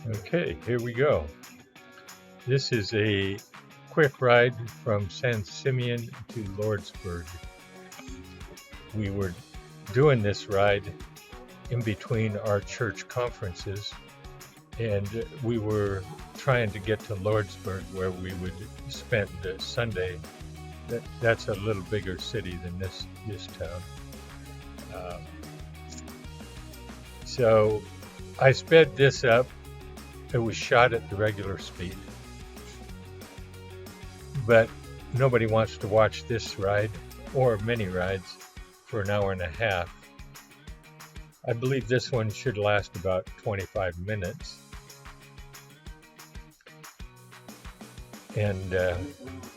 Okay, here we go. This is a quick ride from San Simeon to Lordsburg. We were doing this ride in between our church conferences, and we were trying to get to Lordsburg where we would spend the Sunday. That's a little bigger city than this town. So I sped this up. It was shot at the regular speed. But nobody wants to watch this ride or many rides for an hour and a half. I believe this one should last about 25 minutes. And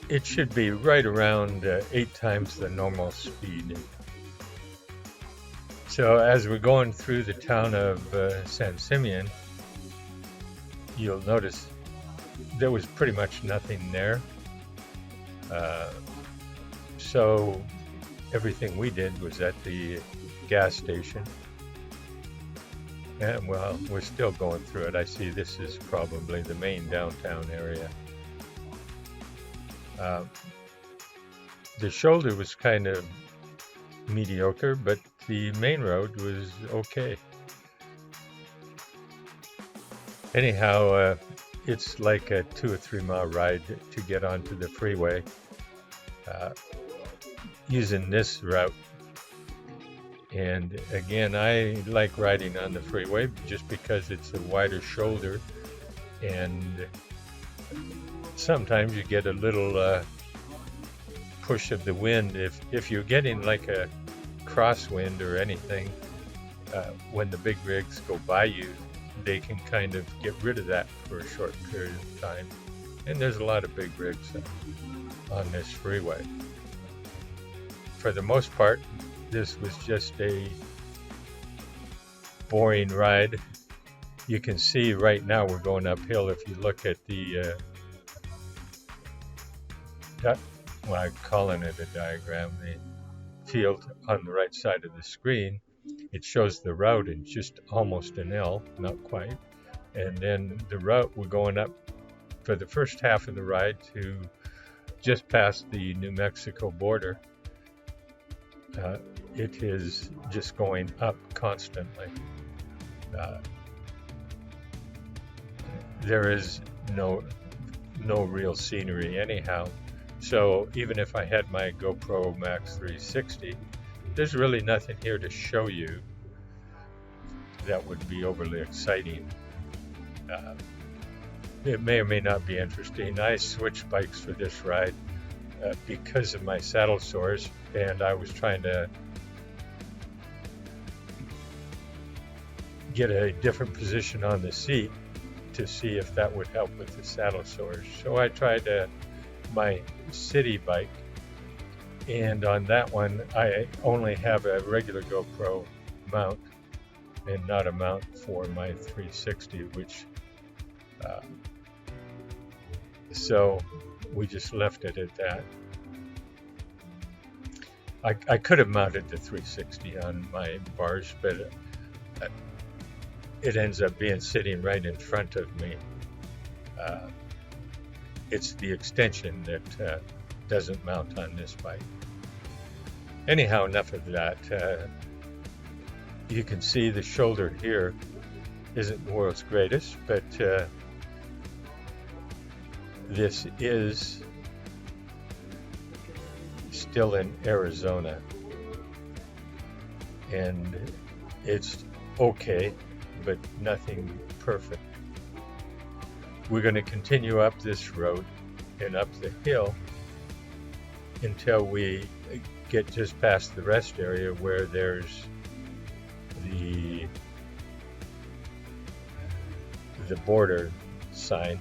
it should be right around 8 times the normal speed. So as we're going through the town of San Simeon, you'll notice there was pretty much nothing there. So everything we did was at the gas station. And well, we're still going through it. I see this is probably the main downtown area. The shoulder was kind of mediocre, but the main road was okay. Anyhow, it's like a 2 or 3 mile ride to get onto the freeway using this route. And again, I like riding on the freeway just because it's a wider shoulder, and sometimes you get a little push of the wind. If you're getting like a crosswind or anything, when the big rigs go by you, they can kind of get rid of that for a short period of time. And there's a lot of big rigs on this freeway. For the most part, this was just a boring ride. You can see right now we're going uphill. If you look at the, well, I'm calling it a diagram, the field on the right side of the screen, it shows the route in just almost an L, not quite. And then the route, we're going up for the first half of the ride to just past the New Mexico border. It is just going up constantly. There is no real scenery anyhow. So even if I had my GoPro Max 360, there's really nothing here to show you that would be overly exciting. It may or may not be interesting. I switched bikes for this ride because of my saddle sores, and I was trying to get a different position on the seat to see if that would help with the saddle sores. So I tried my city bike, and on that one I only have a regular GoPro mount and not a mount for my 360, which so we just left it at that. I could have mounted the 360 on my bars, but it ends up being sitting right in front of me. It's the extension that doesn't mount on this bike. Anyhow, enough of that. You can see the shoulder here isn't the world's greatest, but this is still in Arizona, and it's okay, but nothing perfect. We're going to continue up this road and up the hill until we get just past the rest area where there's the border sign.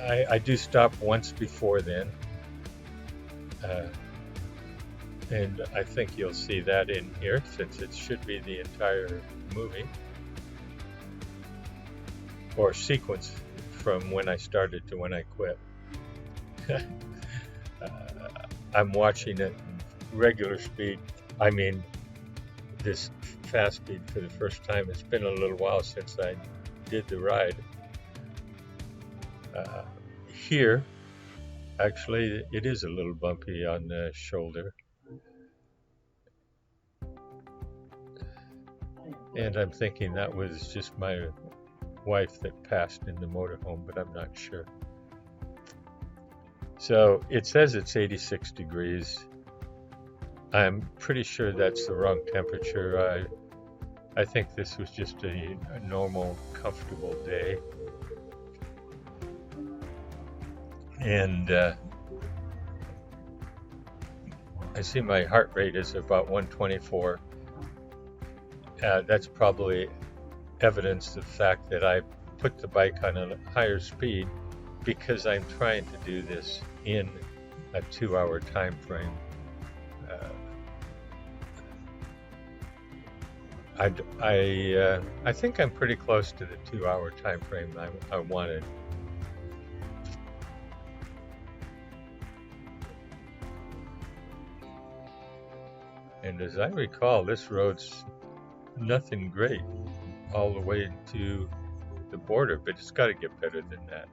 I do stop once before then, and I think you'll see that in here since it should be the entire movie or sequence from when I started to when I quit. I'm watching it regular speed. I mean, this fast speed for the first time. It's been a little while since I did the ride. Here, actually, it is a little bumpy on the shoulder. And I'm thinking that was just my wife that passed in the motorhome, but I'm not sure. So it says it's 86 degrees. I'm pretty sure that's the wrong temperature. I think this was just a normal, comfortable day. And I see my heart rate is about 124. That's probably evidence of the fact that I put the bike on a higher speed because I'm trying to do this in a 2-hour time frame. I think I'm pretty close to the 2-hour time frame I wanted. And as I recall, this road's nothing great all the way to the border, but it's got to get better than that.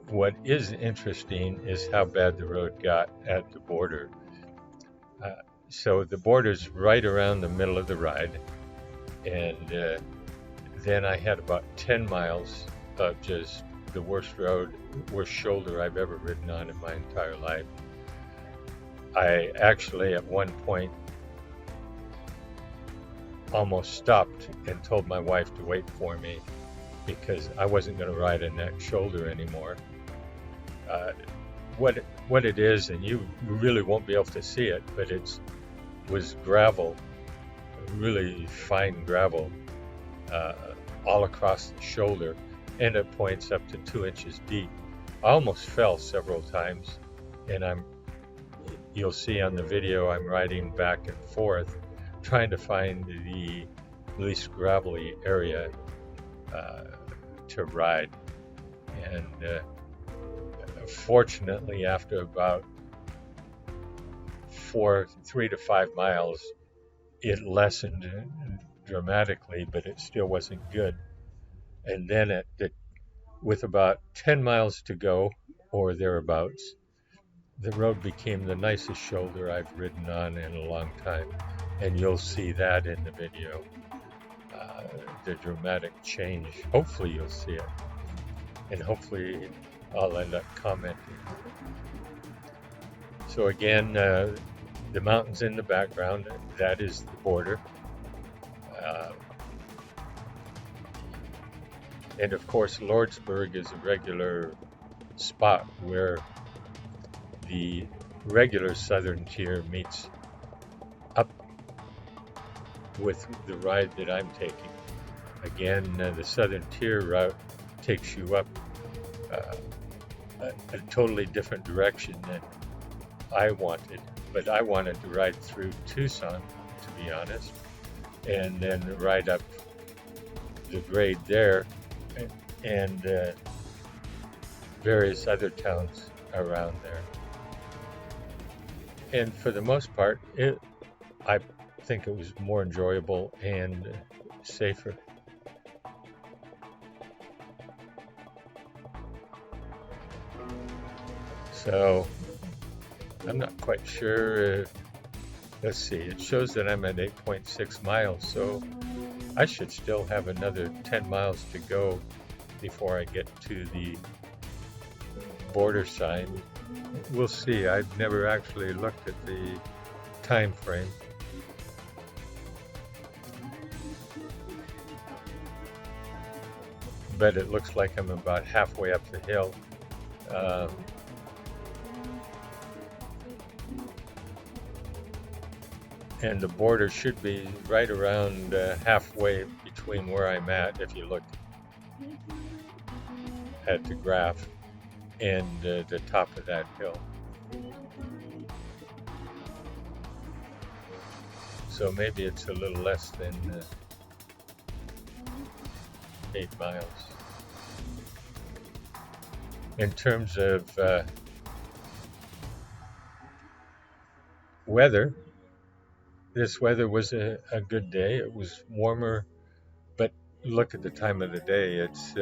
What is interesting is how bad the road got at the border. So the border's right around the middle of the ride, and then I had about 10 miles of just the worst shoulder I've ever ridden on in my entire life. I actually at one point almost stopped and told my wife to wait for me because I wasn't going to ride in that shoulder anymore. What it is, and you really won't be able to see it, but was gravel, really fine gravel, all across the shoulder, and it points up to 2 inches deep. I almost fell several times, and you'll see on the video I'm riding back and forth trying to find the least gravelly area to ride. And fortunately, after about 3 to 5 miles, it lessened dramatically, but it still wasn't good. And then with about 10 miles to go or thereabouts, the road became the nicest shoulder I've ridden on in a long time. And you'll see that in the video, the dramatic change. Hopefully you'll see it. And hopefully I'll end up commenting. So again, the mountains in the background, that is the border. And of course, Lordsburg is a regular spot where the regular southern tier meets up with the ride that I'm taking. Again, the southern tier route takes you up a totally different direction than I wanted, but I wanted to ride through Tucson, to be honest, and then ride up the grade there and various other towns around there. And for the most part, I think it was more enjoyable and safer. So I'm not quite sure. Let's see, it shows that I'm at 8.6 miles, so I should still have another 10 miles to go before I get to the border sign. We'll see. I've never actually looked at the time frame. But it looks like I'm about halfway up the hill. And the border should be right around halfway between where I'm at, if you look at the graph, and the top of that hill. So maybe it's a little less than 8 miles. In terms of weather, this weather was a good day. It was warmer, but look at the time of the day. It's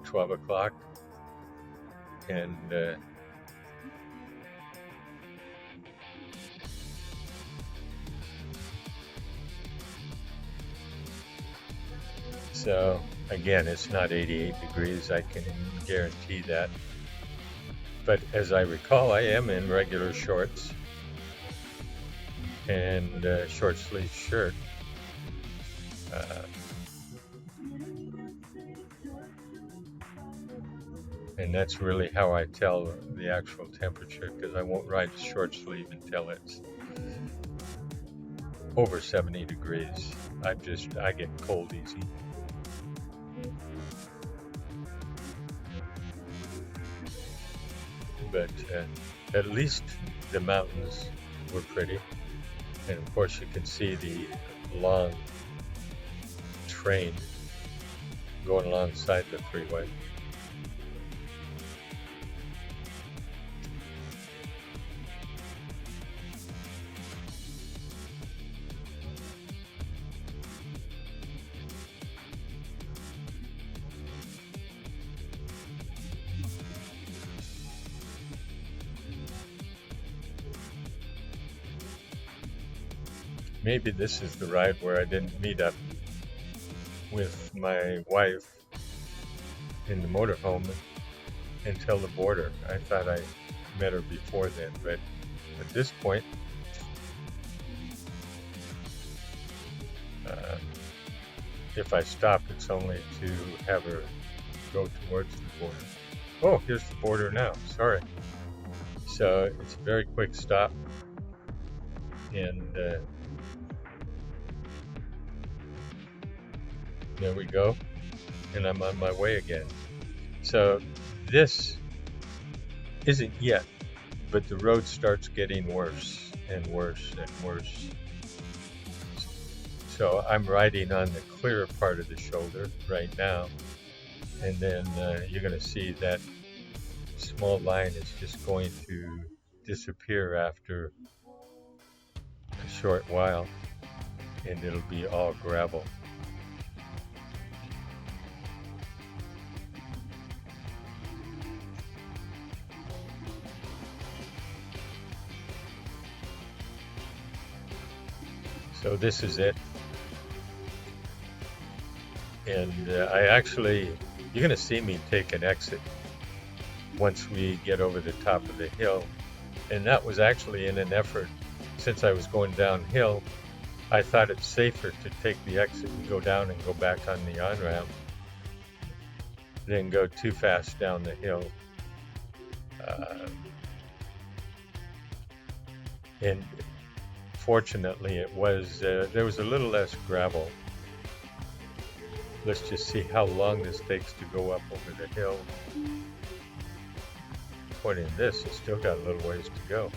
12 o'clock, and so again, it's not 88 degrees. I can guarantee that. But as I recall, I am in regular shorts and short sleeve shirt. And that's really how I tell the actual temperature, because I won't ride short sleeve until it's over 70 degrees. I get cold easy. But at least the mountains were pretty. And of course you can see the long train going alongside the freeway. Maybe this is the ride where I didn't meet up with my wife in the motorhome until the border. I thought I met her before then, but at this point, if I stop, it's only to have her go towards the border. Oh, here's the border now. Sorry. So it's a very quick stop, and there we go, and I'm on my way again. So this isn't yet, but the road starts getting worse and worse and worse. So I'm riding on the clearer part of the shoulder right now, and then you're going to see that small line is just going to disappear after a short while, and it'll be all gravel. So this is it. And you're going to see me take an exit once we get over the top of the hill. And that was actually in an effort, since I was going downhill, I thought it's safer to take the exit and go down and go back on the on-ramp than go too fast down the hill. And fortunately it was, there was a little less gravel. Let's just see how long this takes to go up over the hill. According to this, it's still got a little ways to go.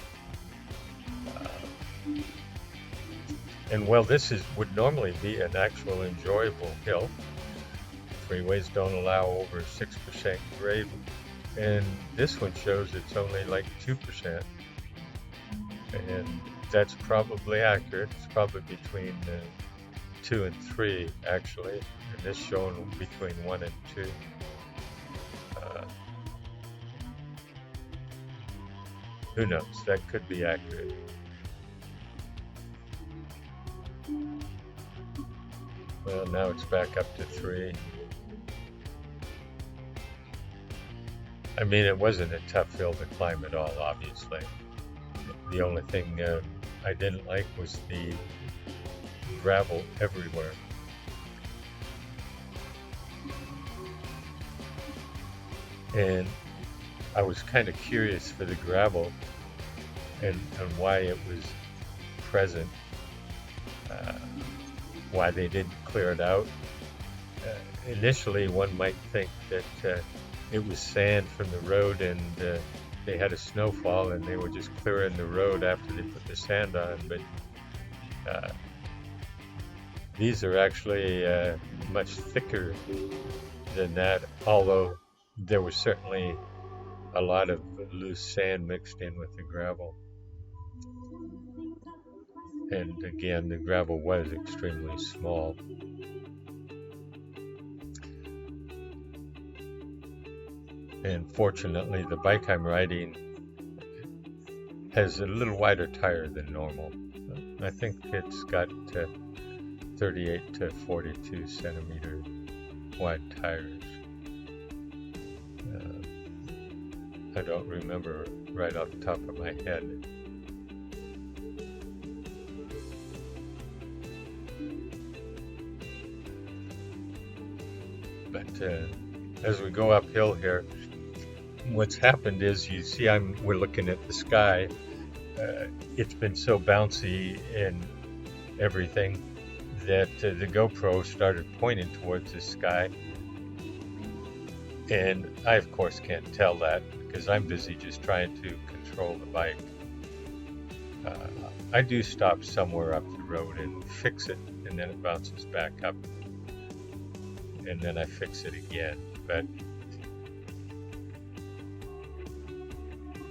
And well, this would normally be an actual enjoyable hill. Freeways don't allow over 6% grade, and this one shows it's only like 2%. And that's probably accurate. It's probably between 2 and 3 actually, and this showing between 1 and 2. Who knows? That could be accurate. Well, now it's back up to 3. I mean, it wasn't a tough hill to climb at all, obviously. The only thing I didn't like was the gravel everywhere. And I was kind of curious for the gravel and why it was present, why they didn't clear it out. Initially, one might think that it was sand from the road and they had a snowfall and they were just clearing the road after they put the sand on, but these are actually much thicker than that, although there was certainly a lot of loose sand mixed in with the gravel. And again, the gravel was extremely small. And fortunately, the bike I'm riding has a little wider tire than normal. I think it's got 38 to 42 centimeter wide tires. I don't remember right off the top of my head. But as we go uphill here, what's happened is, you see, we're looking at the sky. It's been so bouncy and everything that the GoPro started pointing towards the sky, and I of course can't tell that because I'm busy just trying to control the bike. I do stop somewhere up the road and fix it, and then it bounces back up, and then I fix it again. But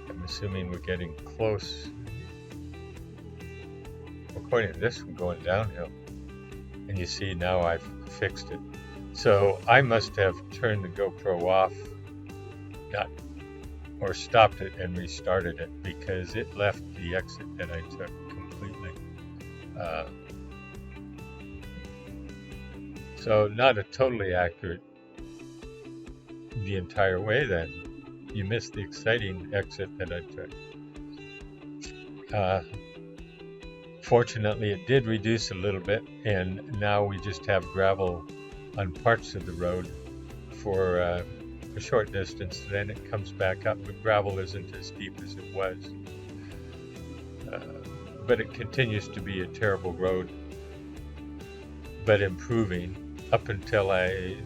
I'm assuming we're getting close. According to this, we're going downhill. And you see now I've fixed it. So I must have turned the GoPro off, or stopped it and restarted it, because it left the exit that I took completely. So not a totally accurate the entire way then. You missed the exciting exit that I took. Fortunately, it did reduce a little bit, and now we just have gravel on parts of the road for a short distance. Then it comes back up, but gravel isn't as deep as it was. But it continues to be a terrible road, but improving up until I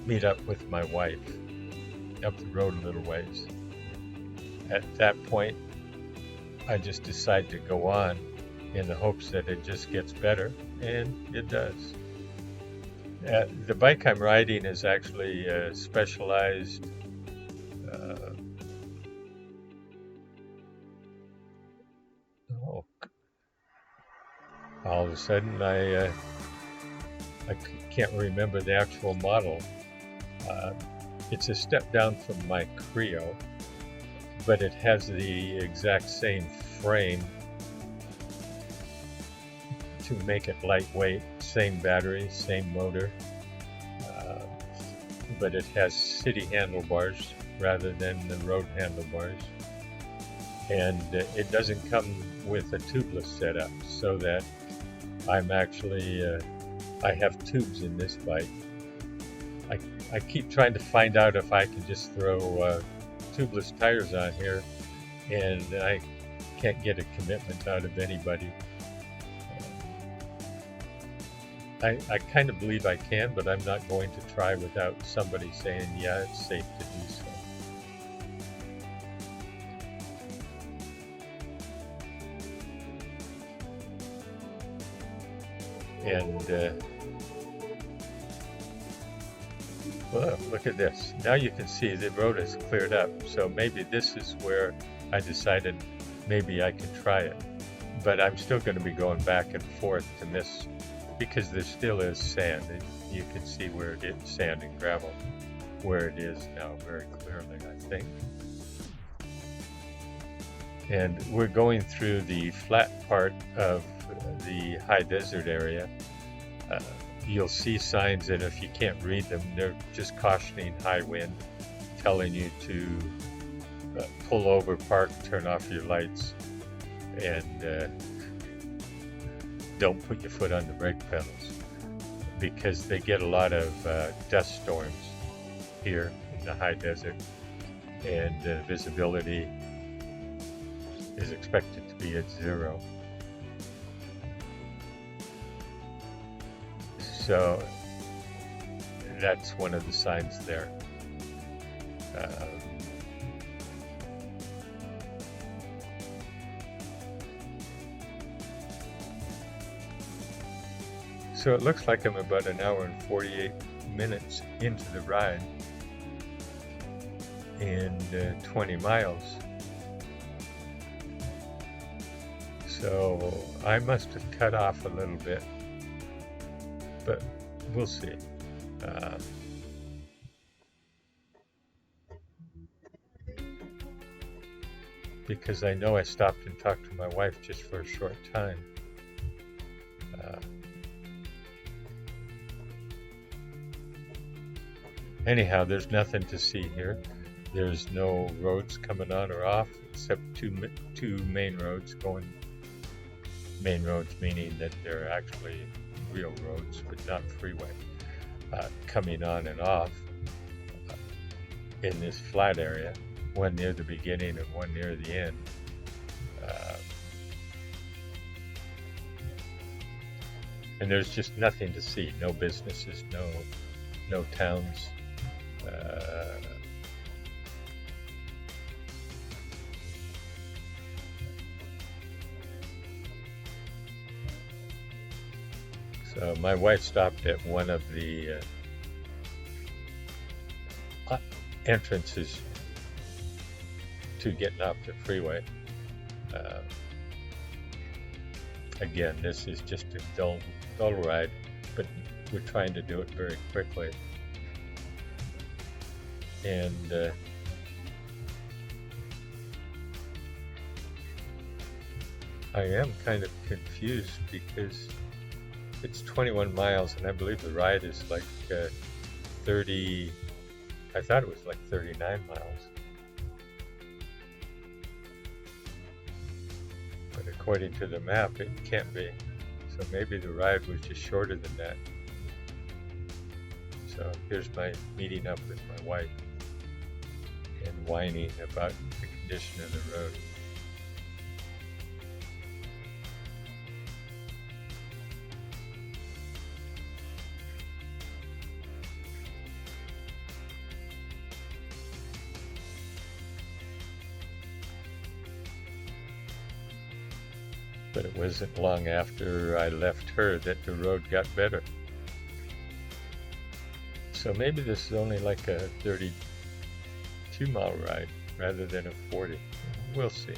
meet up with my wife up the road a little ways. At that point, I just decide to go on in the hopes that it just gets better, and it does. The bike I'm riding is actually a specialized all of a sudden I can't remember the actual model. It's a step down from my Creo, but it has the exact same frame to make it lightweight, same battery, same motor, but it has city handlebars rather than the road handlebars, and it doesn't come with a tubeless setup, so that I'm actually I have tubes in this bike. I keep trying to find out if I can just throw tubeless tires on here, and I can't get a commitment out of anybody. I kind of believe I can, but I'm not going to try without somebody saying, yeah, it's safe to do so. And well, look at this. Now you can see the road is cleared up. So maybe this is where I decided maybe I could try it. But I'm still going to be going back and forth to miss, because there still is sand. You can see where it is, sand and gravel, where it is now very clearly, I think. And we're going through the flat part of the high desert area. You'll see signs, and if you can't read them, they're just cautioning high wind, telling you to pull over, park, turn off your lights, and don't put your foot on the brake pedals, because they get a lot of dust storms here in the high desert, and visibility is expected to be at 0. So that's one of the signs there. So it looks like I'm about an hour and 48 minutes into the ride, and 20 miles. So I must have cut off a little bit, but we'll see. Because I know I stopped and talked to my wife just for a short time. Anyhow, there's nothing to see here. There's no roads coming on or off, except two main roads going. Main roads meaning that they're actually real roads, but not freeway, coming on and off in this flat area. One near the beginning and one near the end. And there's just nothing to see. No businesses, no towns. So my wife stopped at one of the entrances to getting off the freeway. Again, this is just a dull ride, but we're trying to do it very quickly. And I am kind of confused because it's 21 miles, and I believe the ride is like 30. I thought it was like 39 miles. But according to the map, it can't be. So maybe the ride was just shorter than that. So here's my meeting up with my wife and whining about the condition of the road. But it wasn't long after I left her that the road got better. So maybe this is only like a 32-mile ride rather than a 40. We'll see.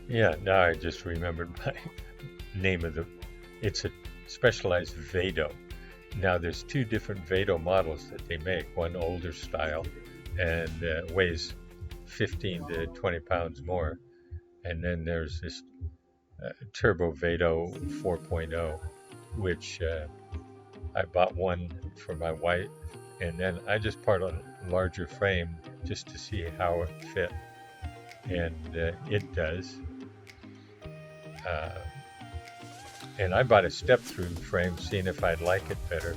Yeah, now I just remembered my name of it's a specialized Vado. Now there's two different Vado models that they make, one older style and weighs 15 to 20 pounds more. And then there's this Turbo Vado 4.0, which I bought one for my wife, and then I just bought a larger frame just to see how it fit. And it does. And I bought a step-through frame, seeing if I'd like it better.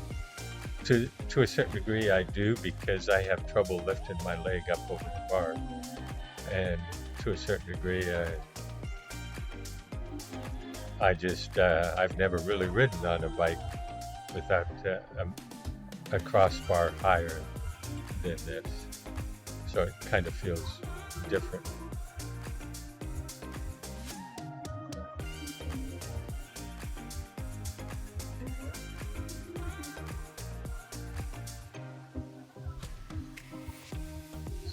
To a certain degree, I do, because I have trouble lifting my leg up over the bar. And to a certain degree, I've never really ridden on a bike without a crossbar higher than this. So it kind of feels different.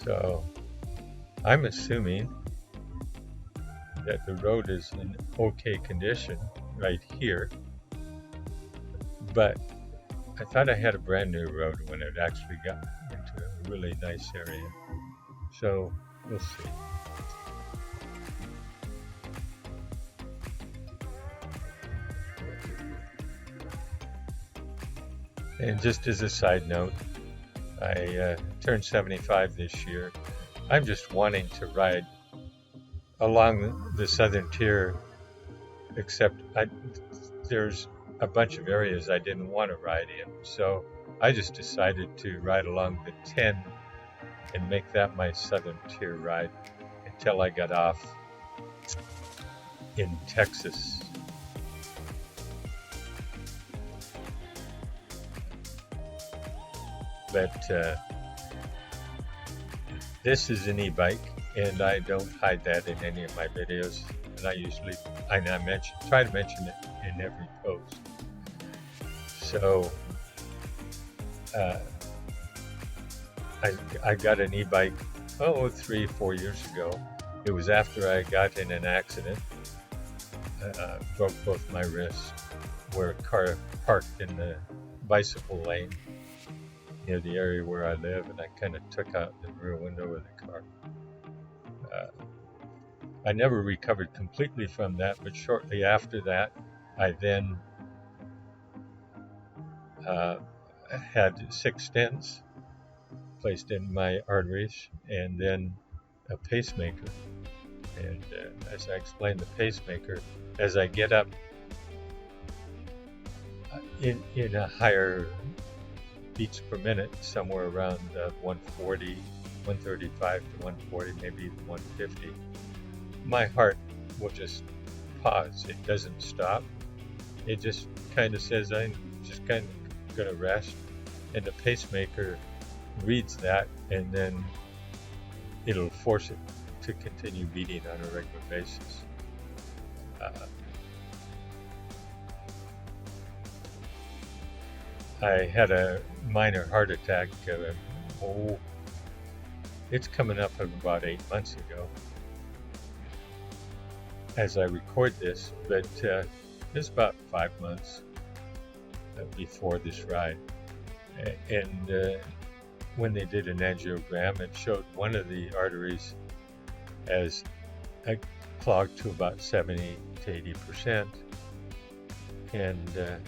So I'm assuming that the road is in okay condition right here, but I thought I had a brand new road when it actually got into a really nice area. So we'll see. And just as a side note, I turned 75 this year. I'm just wanting to ride along the southern tier, except there's a bunch of areas I didn't want to ride in. So I just decided to ride along the 10 and make that my southern tier ride until I got off in Texas. But this is an e-bike, and I don't hide that in any of my videos. And try to mention it in every post. So Uh, I got an e-bike 3-4 years ago. It was after I got in an accident, broke both my wrists, where a car parked in the bicycle lane near the area where I live, and I kind of took out the rear window of the car. I never recovered completely from that, but shortly after that, I then had 6 stents placed in my arteries, and then a pacemaker. And as I explained, the pacemaker, as I get up in a higher beats per minute, somewhere around 140, 135 to 140, maybe even 150, my heart will just pause. It doesn't stop. It just kind of says, I'm just kind of going to rest. And the pacemaker reads that, and then it'll force it to continue beating on a regular basis. I had a minor heart attack. It's coming up about 8 months ago as I record this, but it's about 5 months before this ride. And when they did an angiogram, it showed one of the arteries as clogged to about 70 to 80%. And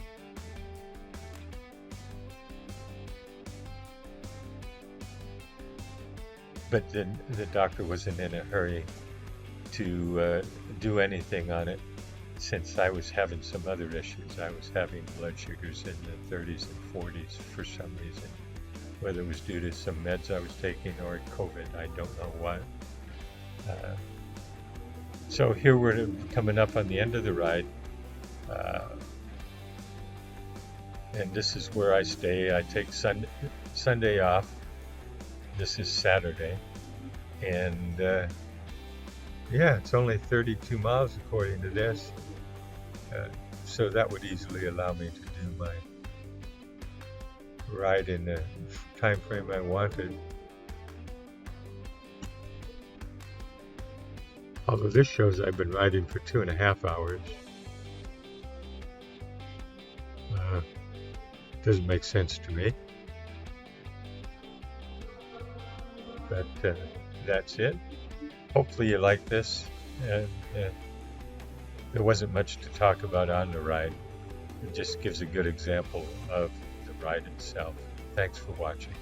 but then the doctor wasn't in a hurry to do anything on it, since I was having some other issues. I was having blood sugars in the 30s and 40s for some reason, whether it was due to some meds I was taking or COVID, I don't know what. So here we're coming up on the end of the ride, and this is where I stay. I take Sunday off. This is Saturday, and it's only 32 miles according to this, so that would easily allow me to do my ride in the time frame I wanted. Although this shows I've been riding for 2.5 hours. Doesn't make sense to me. But that's it. Hopefully you like this. There wasn't much to talk about on the ride. It just gives a good example of the ride itself. Thanks for watching.